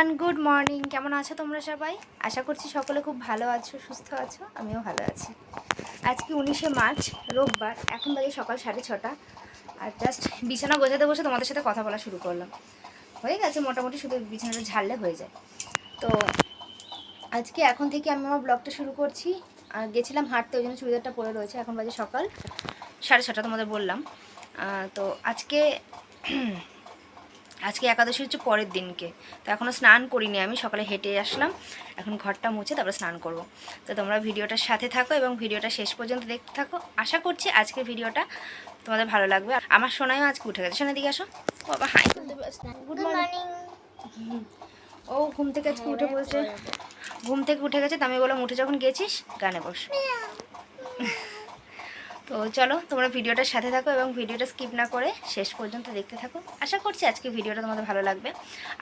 Everyone, good morning. কেমন আছো তোমরা সবাই? আশা করছি সকলে খুব ভালো আছো, সুস্থ আছো। আমিও ভালো আছি। আজকে 19শে মার্চ, রোববার। এখন বাজে সকাল 6:30। আর জাস্ট বিছানা গোছাতে বসে তোমাদের সাথে কথা বলা শুরু করলাম। হয়ে গেছে মোটামুটি, শুধু বিছানাটা ঝাড়লে হয়ে যায়। তো আজকে এখন থেকে আমি আমার ব্লগটা শুরু করছি। আর গেছিলাম হাঁটতে, ওই জন্য চুড়িদারটা পরে রয়েছে। এখন বাজে সকাল 6:30, তোমাদের বললাম। তো আজকে একাদশী হচ্ছে পরের দিনকে। তো এখনও স্নান করিনি, আমি সকালে হেঁটে আসলাম। এখন ঘরটা মুছে তারপরে স্নান করব। তো তোমরা ভিডিওটার সাথে থাকো এবং ভিডিওটা শেষ পর্যন্ত দেখতে থাকো। আশা করছি আজকের ভিডিওটা তোমাদের ভালো লাগবে। আমার সোনাইও আজকে উঠে গেছে। সোনা দিকে আসো। ও বাবা হাই, গুড মর্নিং। ও ঘুম থেকে আজকে উঠে বলছে, ঘুম থেকে উঠে গেছে। তো আমি বললাম, উঠে যখন গেছিস গানে বস। তো চলো তোমরা ভিডিওটার সাথে থাকো এবং ভিডিওটা স্কিপ না করে শেষ পর্যন্ত দেখতে থাকো। আশা করছি আজকে ভিডিওটা তোমাদের ভালো লাগবে।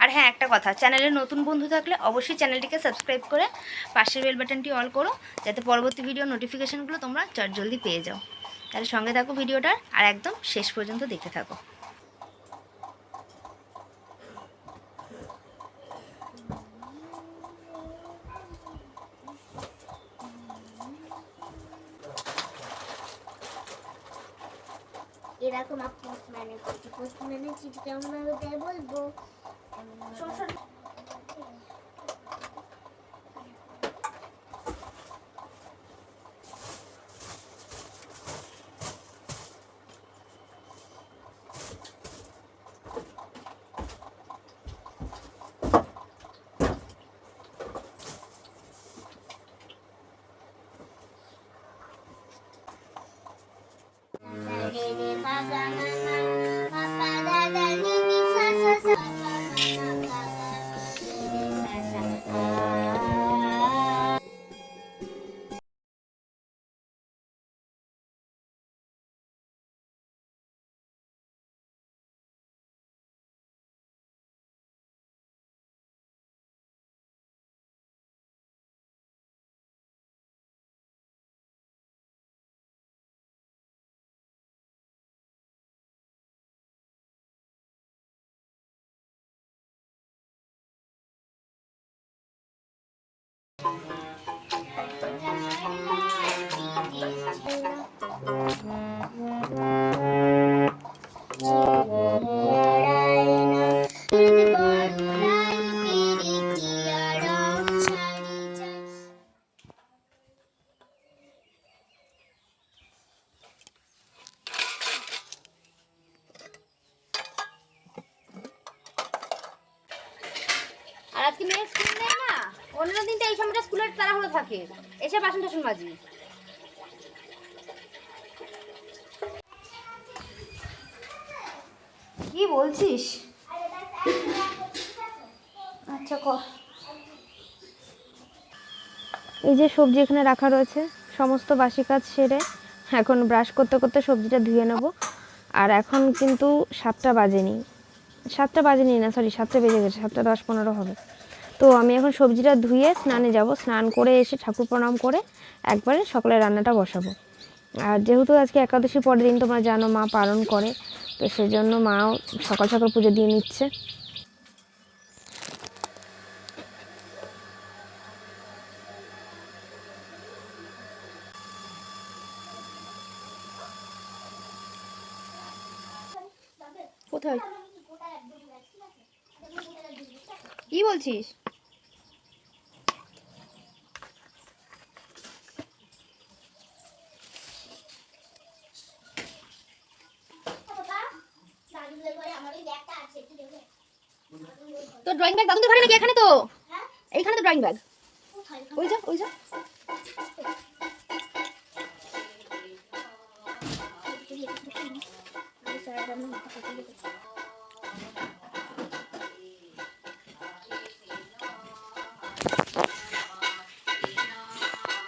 আর হ্যাঁ, একটা কথা, চ্যানেলে নতুন বন্ধু থাকলে অবশ্যই চ্যানেলটিকে সাবস্ক্রাইব করে পাশের বেল বাটনটি অল করো, যাতে পরবর্তী ভিডিও নোটিফিকেশানগুলো তোমরা জলদি পেয়ে যাও। তাহলে সঙ্গে থাকো ভিডিওটার, আর একদম শেষ পর্যন্ত দেখতে থাকো। এরকম পোস্টম্যানে করছি, পোস্টম্যানের চিঠিটা আমরা বলবো। আর আজকে মেয়ে স্কুল নেই না, অন্য দিনটা এই সময়টা স্কুলের তাড়াহুড়ো থাকে, এসে বাসন টাসন মাজি। কি বলছিস? আচ্ছা কর। এই যে সবজি এখানে রাখা রয়েছে, সমস্ত বাসি কাজ সেরে এখন ব্রাশ করতে করতে সবজিটা ধুয়ে নেব। আর এখন কিন্তু 7টা বাজেনি, 7টা বাজেনি না, সরি 7টা বেজে গেছে, 7:10-15 হবে। তো আমি এখন সবজিটা ধুয়ে স্নানে যাব। স্নান করে এসে ঠাকুর প্রণাম করে একবারে সকালে রান্নাটা বসাবো। আর যেহেতু আজকে একাদশী পরের দিন, তোমরা জানো মা পালন করে, তো সেজন্য মাও সকাল সকাল পুজো দিয়ে নিচ্ছে। কোথায় কি বলছিস? তো ড্রয়িং ব্যাগ দাদুদের ঘরে নাকি? এখানে তো, এইখানে তো ড্রয়িং ব্যাগ। ওই যা ওই যা।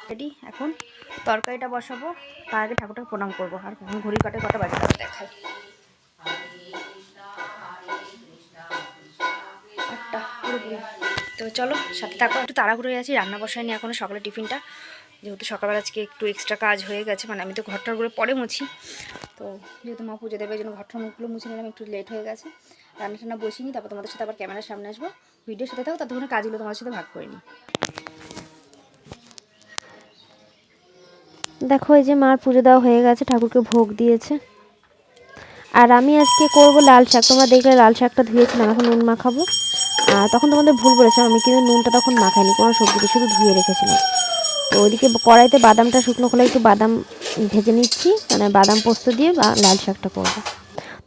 রেডি, এখন তরকারিটা বসাবো। তার আগে ঠাকুরটাকে প্রণাম করবো। আর কখন ঘড়ি কাটে কটা বাজে দেখাই। তো চলো সাথে থাকো। একটু তাড়াহুড়ো হয়ে আছি, রান্না বসায়নি এখনো, সকালে টিফিনটা। যেহেতু সকালবেলা আজকে একটু এক্সট্রা কাজ হয়ে গেছে, মানে আমি তো ঘরটারগুলো পরে মুছি, তো যেহেতু মা পুজো দেবে এই জন্য ঘরটার মুখগুলো মুছে নিলাম, একটু লেট হয়ে গেছে। রান্না টান্না বসিনি, তারপর তোমাদের সাথে আবার ক্যামেরার সামনে আসবো, ভিডিওর সাথে থাকো, ততক্ষণে কাজগুলো তোমাদের সাথে ভাগ করে নিই। দেখো এই যে মার পুজো দেওয়া হয়ে গেছে, ঠাকুরকে ভোগ দিয়েছে। আর আমি আজকে করব লাল শাক। তোমরা দেখলে লাল শাকটা ধুয়েছিলাম, এখন নুন মাখাবো। তখন তোমাদের ভুল বলেছিলাম, আমি কিন্তু নুনটা তখন মাখাইনি কোনো সবজিতে, শুধু ধুয়ে রেখেছিলাম। তো ওইদিকে কড়াইতে বাদামটা শুকনো খোলায় একটু বাদাম ভেজে নিচ্ছি, মানে বাদাম পোস্ত দিয়ে লাল শাকটা করব।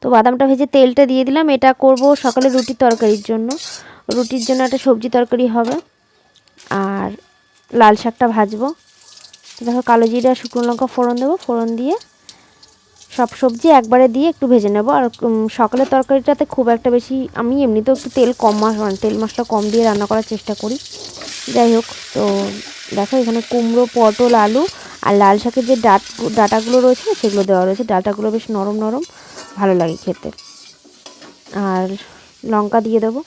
তো বাদামটা ভেজে তেলটা দিয়ে দিলাম। এটা করব সকালে রুটির তরকারির জন্য, রুটির জন্য একটা সবজি তরকারি হবে। আর লাল শাকটা ভাজবো। তো দেখো কালো জিরা শুকনো লঙ্কা ফোড়ন দেবো, ফোড়ন দিয়ে সব সবজি একবারে দিয়ে একটু ভেজে নেব। আর সকালের তরকারিটাতে খুব একটা বেশি, আমি এমনিতেও একটু তেল তেল মশলা কম দিয়ে রান্না করার চেষ্টা করি। যাই হোক, তো দেখো এখানে কুমড়ো, পটল, আলু আর লাল শাকের যে ডাটাগুলো রয়েছে সেগুলো দেওয়া রয়েছে। ডাটাগুলো বেশ নরম নরম, ভালো লাগে খেতে। আর লঙ্কা দিয়ে দেবো।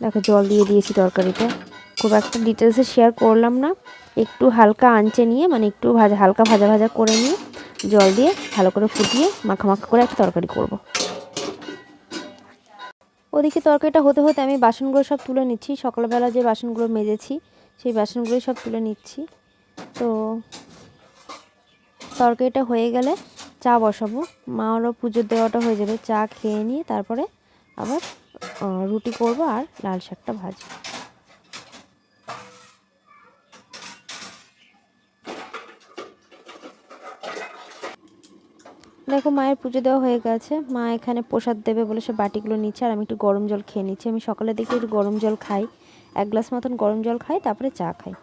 দেখো জল দিয়ে দিয়েছি তরকারিতে, খুব একটা ডিটেলসে শেয়ার করলাম না, একটু হালকা আঁচে নিয়ে, মানে একটু হালকা ভাজা ভাজা করে নিয়ে জল দিয়ে ভালো করে ফুটিয়ে মাখা মাখা করে একটা তরকারি করব। ওদিকে তরকারিটা হতে হতে আমি বাসনগুলো সব তুলে নিচ্ছি। সকালবেলা যে বাসনগুলো মেজেছি সেই বাসনগুলোই সব তুলে নিচ্ছি। তো তরকারিটা হয়ে গেলে চা বসাবো, মারও পুজোর দেওয়াটা হয়ে যাবে। চা খেয়ে নিয়ে তারপরে আবার রুটি করব আর লাল শাকটা ভাজবো। দেখো মায়ের পুজো দেওয়া হয়ে গেছে, মা এখানে প্রসাদ দেবে বলে সে বাটিগুলো নিচ্ছে, আর আমি একটু গরম জল খেয়ে নিচ্ছি। আমি সকালে দেখি একটু গরম জল খাই, 1 গ্লাস মতন গরম জল খাই, তারপরে চা খাই।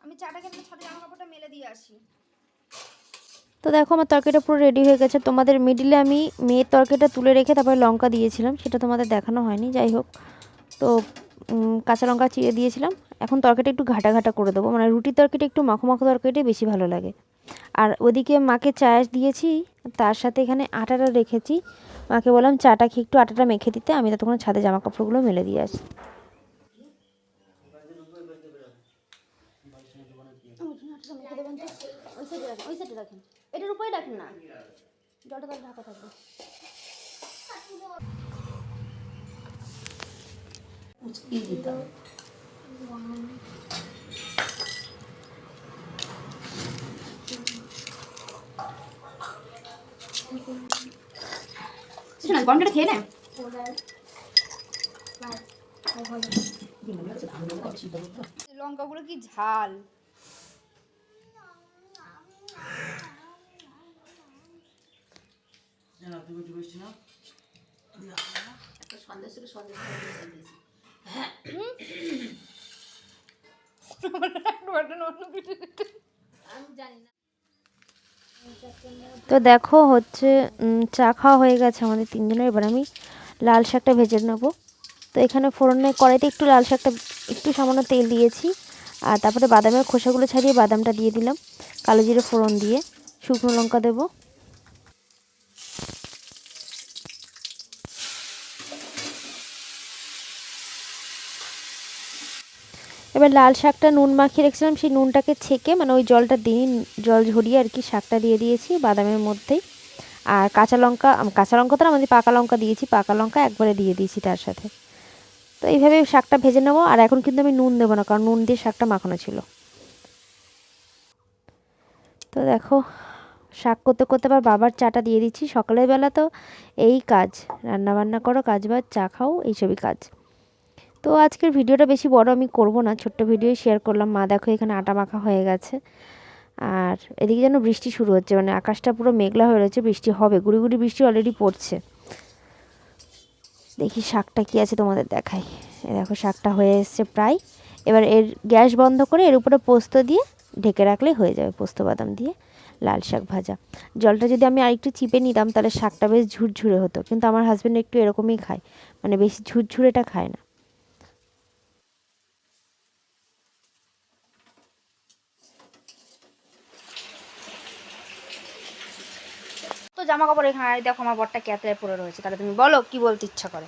আমি চাটা খেতে ছাদে জামা কাপড়টা মেলে দিয়ে আসি। তো দেখো আমার তরকারিটা পুরো রেডি হয়ে গেছে। তোমাদের মিডিলে আমি মেয়ের তরকারিটা তুলে রেখে তারপরে লঙ্কা দিয়েছিলাম, সেটা তোমাদের দেখানো হয়নি। যাই হোক, তো কাঁচা লঙ্কা চিড়ে দিয়েছিলাম। এখন তরকারিটা একটু ঘাটা ঘাটা করে দেবো, মানে রুটির তরকারিটা একটু মাখো মাখো তরকারিটাই বেশি ভালো লাগে। আর ওদিকে মাকে চা দিয়েছি, তার সাথে এখানে আটাটা রেখেছি। মাকে বললাম চাটা খেয়ে একটু আটাটা মেখে দিতে, আমি ততক্ষণ ছাদে জামা কাপড়গুলো মেলে দিয়ে আসি। এটার উপরে রাখেন না, জলটা তার ঢাকা থাকবে। গরমটা খেয়ে নেয়। লঙ্কাগুলো কি ঝাল! তো দেখো হচ্ছে চা খাওয়া হয়ে গেছে আমাদের তিনজনের। এবার আমি লাল শাকটা ভেজে নেবো। তো এখানে ফোড়নে কড়াইতে একটু লাল শাকটা একটু সামান্য তেল দিয়েছি, আর তারপরে বাদামের খোসাগুলো ছাড়িয়ে বাদামটা দিয়ে দিলাম, কালো জিরে ফোড়ন দিয়ে শুকনো লঙ্কা দেবো। এবার লাল শাকটা নুন মাখিয়ে রেখেছিলাম, সেই নুনটাকে ছেঁকে, মানে ওই জলটা দিয়ে, জল ঝরিয়ে আর কি শাকটা দিয়ে দিয়েছি বাদামের মধ্যেই। আর কাঁচা লঙ্কা তো আমাদের পাকা লঙ্কা দিয়েছি, পাকা লঙ্কা একবারে দিয়ে দিয়েছি তার সাথে। তো এইভাবে শাকটা ভেজে নেবো। আর এখন কিন্তু আমি নুন দেবো না, কারণ নুন দিয়ে শাকটা মাখানো ছিল। তো দেখো শাক করতে করতে আবার বাবার চাটা দিয়ে দিচ্ছি। সকালের বেলা তো এই কাজ, রান্না বান্না করো, কাজ বাজ, চা খাও, এইসবই কাজ। তো আজকের ভিডিওটা বেশি বড় আমি করব না, ছোট্ট ভিডিও শেয়ার করলাম। মা দেখো এখানে আটা মাখা হয়ে গেছে, আর এদিকে যেন বৃষ্টি শুরু হচ্ছে, মানে আকাশটা পুরো মেঘলা হয়ে রয়েছে, বৃষ্টি হবে, গুড়ি গুড়ি বৃষ্টি অলরেডি পড়ছে। দেখি শাকটা কি আছে তোমাদের দেখাই। এই দেখো শাকটা হয়ে এসছে প্রায়। এবার এর গ্যাস বন্ধ করে এর উপরে পোস্ত দিয়ে ঢেকে রাখলেই হয়ে যাবে, পোস্ত বাদাম দিয়ে লাল শাক ভাজা। জলটা যদি আমি আরেকটু চিপে নিতাম তাহলে শাকটা বেশ ঝুরঝুরে হতো, কিন্তু আমার হাজব্যান্ড একটু এরকমই খায়, মানে বেশি ঝুরঝুরেটা খায় না। তো জামা কাপড় এখানে, আর দেখো আমার বরটা ক্যাতলায় পড়ে রয়েছে। তাহলে তুমি বলো কি বলতে ইচ্ছা করে।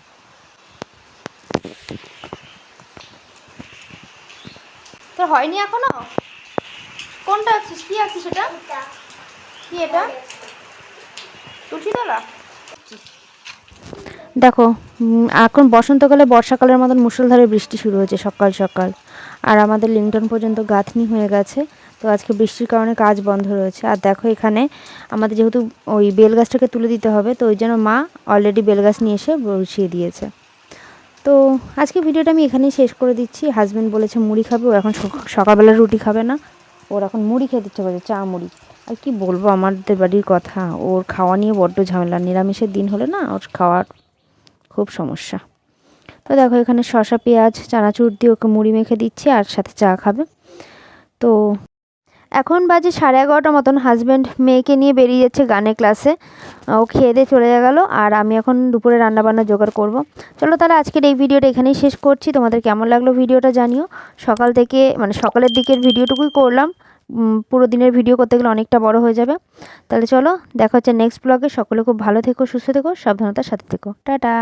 তোর হয়নি এখনো? কোনটা আছিস, কি আছিস সেটা, কি এটা তুলসীতলা? দেখো এখন বসন্তকালে বর্ষাকালের মতন মুষলধারে বৃষ্টি শুরু হয়েছে সকাল সকাল, আর আমাদের লিংটন পর্যন্ত গাঁথনি হয়ে গেছে। তো আজকে বৃষ্টির কারণে কাজ বন্ধ রয়েছে। আর দেখো এখানে আমাদের যেহেতু ওই বেল গাছটাকে তুলে দিতে হবে, তো ওই জন্য মা অলরেডি বেল গাছ নিয়ে এসে বসিয়ে দিয়েছে। তো আজকে ভিডিওটা আমি এখানেই শেষ করে দিচ্ছি। হাজব্যান্ড বলেছে মুড়ি খাবে, ও এখন সকালবেলা রুটি খাবে না, ওর এখন মুড়ি খেতে ইচ্ছে করছে, চা মুড়ি। আর কি বলবো আমাদের বাড়ির কথা, ওর খাওয়া নিয়ে বড্ড ঝামেলা, নিরামিষের দিন হলে না ওর খাওয়ার খুব সমস্যা। তো দেখো এখানে শসা পেঁয়াজ চানাচুর দিয়ে ওকে মুড়ি মেখে দিচ্ছি, আর সাথে চা খাবে। তো এখন বাজে 11:30 মতন, হাজব্যান্ড মেয়েকে নিয়ে বেরিয়ে যাচ্ছে গানের ক্লাসে, ও খেয়ে দিয়ে চলে গেল, আর আমি এখন দুপুরে রান্নাবান্না জোগাড় করব। চলো তাহলে আজকের এই ভিডিওটা এখানেই শেষ করছি। তোমাদের কেমন লাগলো ভিডিওটা জানিও। সকাল থেকে মানে সকালের দিকের ভিডিওটুকুই করলাম, পুরো দিনের ভিডিও করতে গেলে অনেকটা বড় হয়ে যাবে। তাহলে চলো দেখা হচ্ছে নেক্সট ব্লগে। সকলে খুব ভালো থেকো, সুস্থ থেকো, সাবধানতার সাথে থেকো, টাটা।